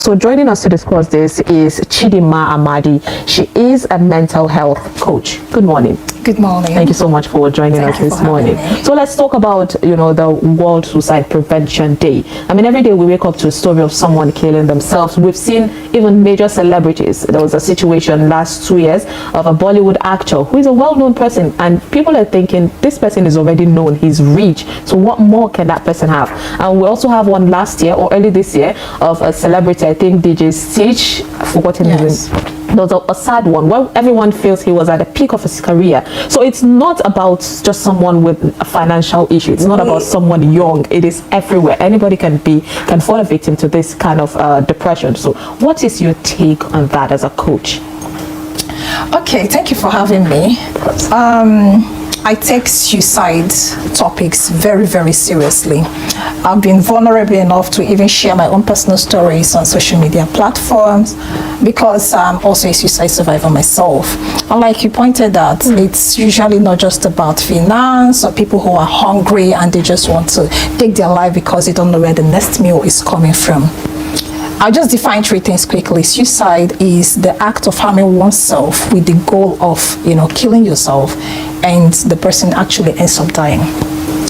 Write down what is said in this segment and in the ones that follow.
So joining us to discuss this is Chidima Amadi. She is a mental health coach. Good morning. Good morning. Thank you so much for joining us this morning. So let's talk about, the World Suicide Prevention Day. I mean, every day we wake up to a story of someone killing themselves. We've seen even major celebrities. There was a situation last 2 years of a Bollywood actor who is a well-known person, and people are thinking this person is already known, he's rich, so what more can that person have? And we also have one last year or early this year of a celebrity, I think DJ Stitch, I've forgotten his name. There was a sad one where everyone feels he was at the peak of his career. So it's not about just someone with a financial issue. It's not about someone young. It is everywhere. Anybody can fall a victim to this kind of depression. So what is your take on that as a coach? Okay, thank you for having me. I take suicide topics very, very seriously. I've been vulnerable enough to even share my own personal stories on social media platforms because I'm also a suicide survivor myself. And like you pointed out, it's usually not just about finance or people who are hungry and they just want to take their life because they don't know where the next meal is coming from. I'll just define three things quickly. Suicide is the act of harming oneself with the goal of, killing yourself, and the person actually ends up dying.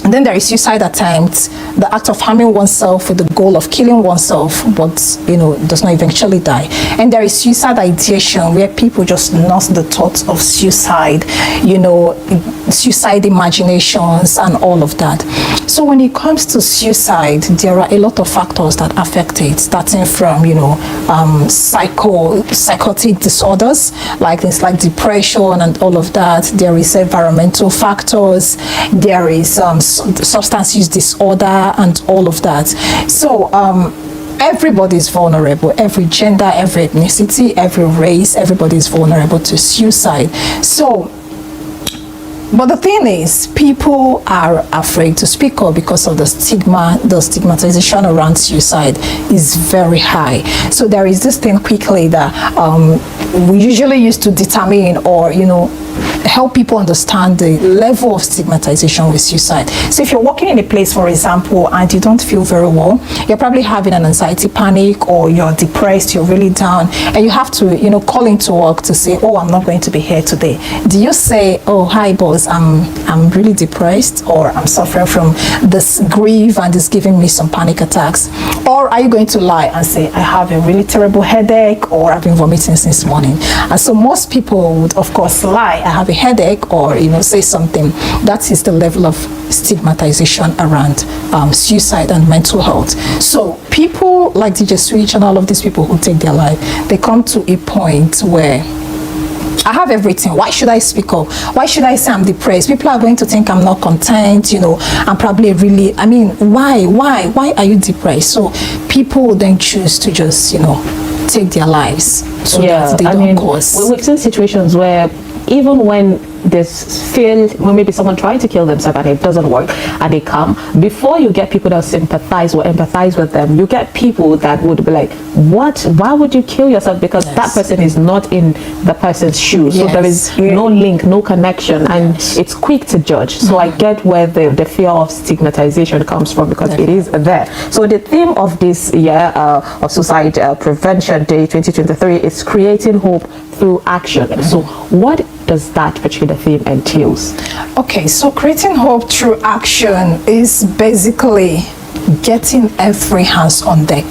And then there is suicide attempt, the act of harming oneself with the goal of killing oneself, but does not eventually die. And there is suicide ideation, where people just nurse the thoughts of suicide, suicide imaginations and all of that. So when it comes to suicide, there are a lot of factors that affect it, starting from psychotic disorders, like things like depression and all of that. There is environmental factors, there is substance use disorder and all of that. So everybody is vulnerable. Every gender, every ethnicity, every race, everybody is vulnerable to suicide. But the thing is, people are afraid to speak up because of the stigma. The stigmatization around suicide is very high. So there is this thing quickly that we usually use to determine or, help people understand the level of stigmatization with suicide. So if you're working in a place, for example, and you don't feel very well, you're probably having an anxiety panic, or you're depressed, you're really down, and you have to, call into work to say, oh, I'm not going to be here today. Do you say, oh, hi boss, I'm really depressed, or I'm suffering from this grief and it's giving me some panic attacks? Or are you going to lie and say, I have a really terrible headache, or I've been vomiting since morning? And so most people would, of course, lie, I have a headache, or say something. That is the level of stigmatization around suicide and mental health. So people like DJ Switch and all of these people who take their life, they come to a point where I have everything. Why should I speak up? Why should I say I'm depressed? People are going to think I'm not content, I'm probably really, why are you depressed? So people then choose to just, take their lives so that they don't cause. We've seen situations where even when there's fear, when maybe someone trying to kill themselves and it doesn't work, and they come, before you get people that sympathize or empathize with them, you get people that would be like, what? Why would you kill yourself? Because that person is not in the person's shoes. So there is no link, no connection, and it's quick to judge. So I get where the fear of stigmatization comes from, because it is there. So the theme of this year of Suicide Prevention Day 2023 is creating hope through action. So what does that particular theme entails? Okay, so creating hope through action is basically getting every hands on deck.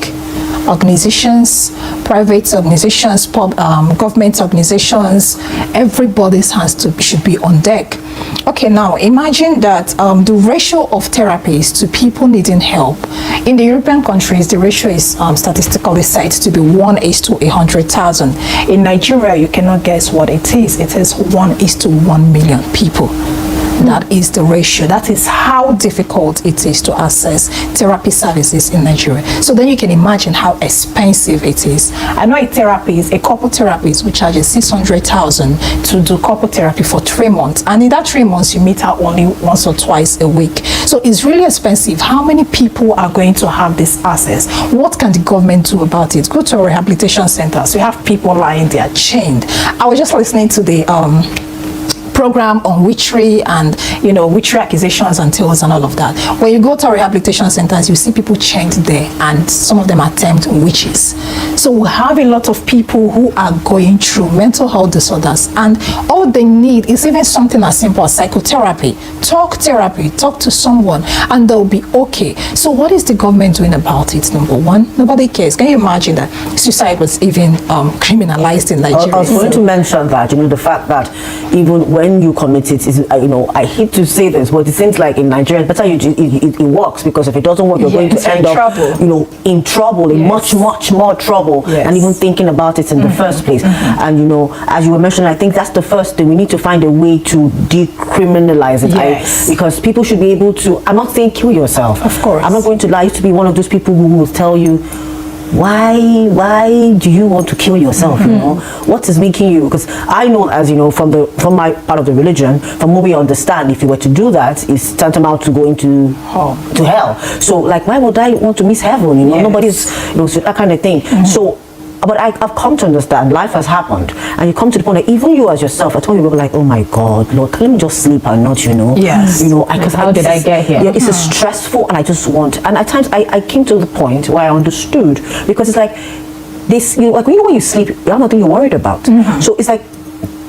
Organizations, private organizations, government organizations, everybody's hands should be on deck. Okay, now imagine that the ratio of therapies to people needing help in the European countries, the ratio is statistically said to be 1:100,000. In Nigeria, you cannot guess what it is. It is 1:1 million people. That is the ratio. That is how difficult it is to access therapy services in Nigeria. So then you can imagine how expensive it is. I know a couple therapist which charges 600,000 to do couple therapy for 3 months, and in that 3 months you meet her only once or twice a week. So it's really expensive. How many people are going to have this access? What can the government do about it? Go to a rehabilitation centers. You have people lying there chained. I was just listening to the program on witchery and witchery accusations and tales and all of that. When you go to rehabilitation centers, you see people chained there, and some of them are termed witches. So we have a lot of people who are going through mental health disorders, and all they need is even something as simple as psychotherapy, talk to someone, and they'll be okay. So what is the government doing about it? Number one, nobody cares. Can you imagine that suicide was even criminalized in Nigeria? I was going to mention that, the fact that even when you commit it, is, I hate to say this, but it seems like in Nigeria, it's better it works, because if it doesn't work, you're going to end up, in trouble, in much more trouble, and even thinking about it in the first place. And as you were mentioning, I think that's the first thing. We need to find a way to decriminalize it, because people should be able to. I'm not saying kill yourself. Of course, I'm not going to lie to be one of those people who will tell you, why do you want to kill yourself? What is making you? Because I know, as from my part of the religion, from what we understand, if you were to do that, it's tantamount to going to hell. So like, why would I want to miss heaven? Nobody's so that kind of thing. So but I've come to understand life has happened, and you come to the point that even you as yourself, I told you, like, oh my God, Lord, let me just sleep and not, because how did I get here? Yeah, it's stressful, and I just want, and at times I came to the point where I understood, because it's like this, like when you sleep, you have nothing you're worried about. So it's like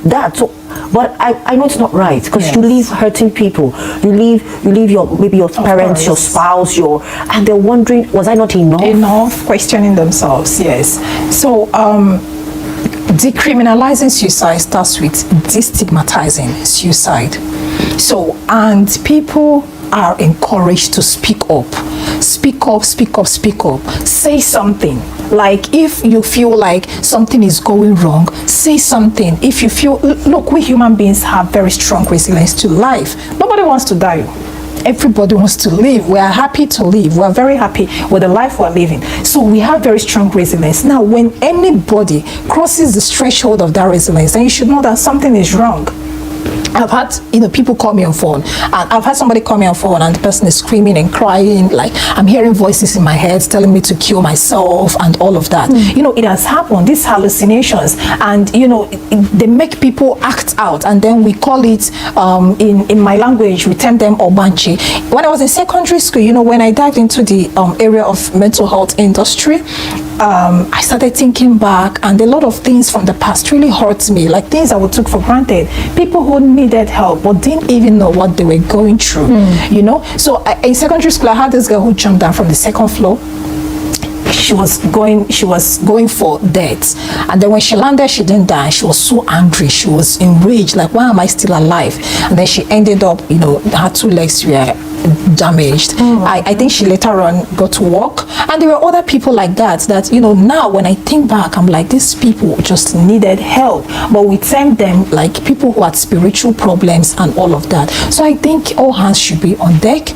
that. So, but I know it's not right, because you leave hurting people. You leave maybe your parents, your spouse, and they're wondering, was I not enough? Questioning themselves. Yes. So decriminalizing suicide starts with destigmatizing suicide. So, and people are encouraged to speak up. Speak up. Say something. Like, if you feel like something is going wrong, say something. If you feel, look, we human beings have very strong resilience to life. Nobody wants to die. Everybody wants to live. We are happy to live. We are very happy with the life we're living. So we have very strong resilience. Now, when anybody crosses the threshold of that resilience, then you should know that something is wrong. I've had people call me on phone, and I've had somebody call me on phone, and the person is screaming and crying, like, I'm hearing voices in my head telling me to kill myself and all of that. It has happened, these hallucinations, and they make people act out, and then we call it in my language, we term them obanchi. When I was in secondary school, when I dived into the area of mental health industry, I started thinking back, and a lot of things from the past really hurt me, like things I would took for granted. People who needed help but didn't even know what they were going through. So in secondary school, I had this girl who jumped down from the second floor. She was going for death, and then when she landed, she didn't die. She was so angry, she was enraged, like, why am I still alive? And then she ended up, her two legs were damaged. I think she later on got to walk, and there were other people like that now when I think back, I'm like, these people just needed help, but we term them like people who had spiritual problems and all of that. So I think all hands should be on deck.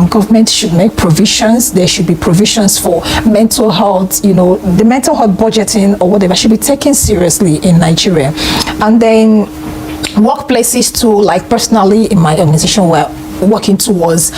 Government should make provisions. There should be provisions for mental health. The mental health budgeting or whatever should be taken seriously in Nigeria. And then workplaces too, like personally in my organization, we're working towards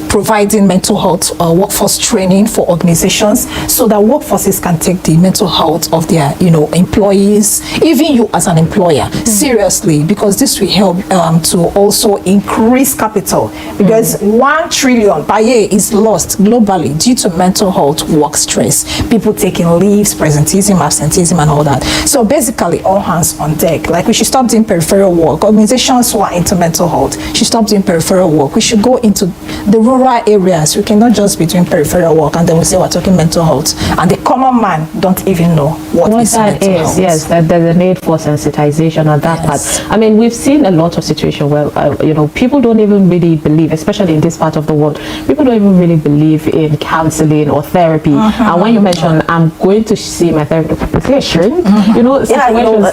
providing mental health workforce training for organizations, so that workforces can take the mental health of their employees, even you as an employer, seriously, because this will help to also increase capital, because 1 trillion per year is lost globally due to mental health work stress, people taking leaves, presenteeism, absenteeism, and all that. So basically, all hands on deck. Like, we should stop doing peripheral work. Organizations who are into mental health should stop doing peripheral work. We should go into the rural areas. We cannot just be doing peripheral work and then we say we're talking mental health, and the common man don't even know what is mental health. Yes, that there's a need for sensitization on that part. I mean, we've seen a lot of situations where people don't even really believe, especially in this part of the world, people don't even really believe in counseling or therapy. And when you mention, I'm going to see my therapist, say, sure, situations